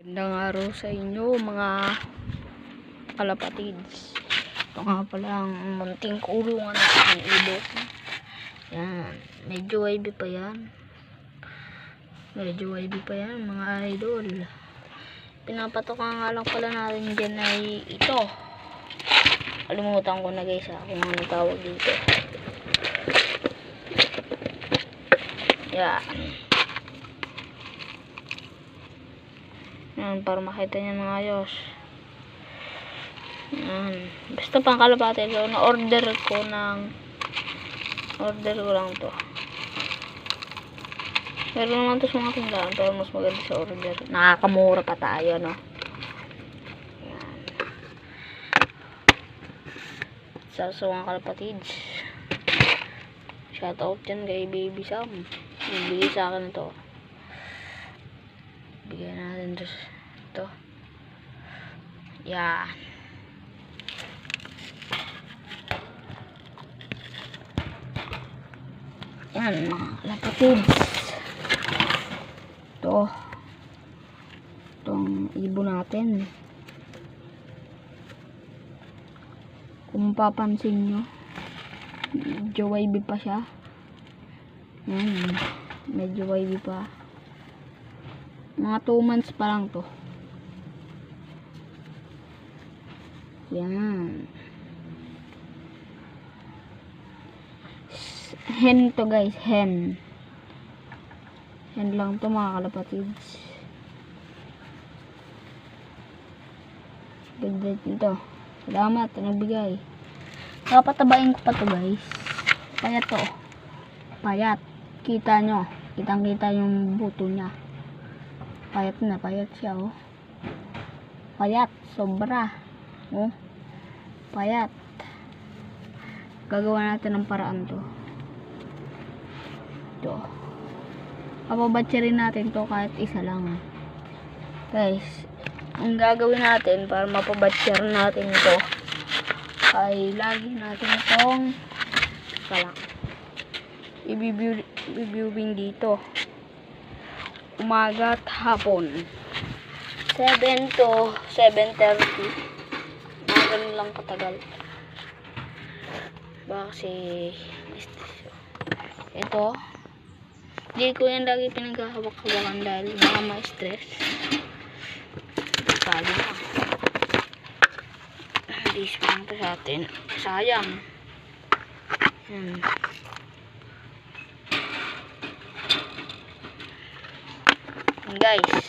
Magandang araw sa inyo mga kalapatids. Ito nga pala ang munting kulungan ng ilog. Yan, medyo wavy pa yan. Mga idol. Pinapatokan nga lang pala natin dyan ay ito. Kalimutan ko na guys kung ano tawag dito. Yan. Yan, para makita niya ng ayos. Yan. Basta pang kalapate. So, na-order ko lang to. Meron naman to sa mga tindahan, pero mas maganda sa order. Nakakamura pa tayo, no? Yan. Sa mga kalapatids. Shoutout dyan kay Baby Sam. Bibigay sa akin ito. Bigyan natin ito. Yan. Yan mga kalapatids. Itong ibon natin. Kung mapapansin nyo, medyo wavy pa siya. Yan. Medyo wavy pa. Mga 2 months pa lang to. Yan. Hen to guys, hen. Hen lang to mga kalapatids. Ganda nito. Salamat, nagbigay. Kapatabain ko pa to guys. Payat to. Payat. Kita nyo. Kitang-kita yung buto niya. Payat na, payat siya, oh. Payat, sobra. Oh. Payat. Gagawa natin ng paraan to. Ito. Papabatya rin natin to kahit isa lang. Guys, ang gagawin natin para mapabatya rin natin ito ay lagi natin itong i-viewing dito. Umaga at hapon 7 to 7:30. Ganun lang katagal. Kasi ito hindi ko yan lagi pinaghahawak-hawakan dahil baka ma-stress. Tali na. Alis pa lang ito sa atin. Sayang. Guys,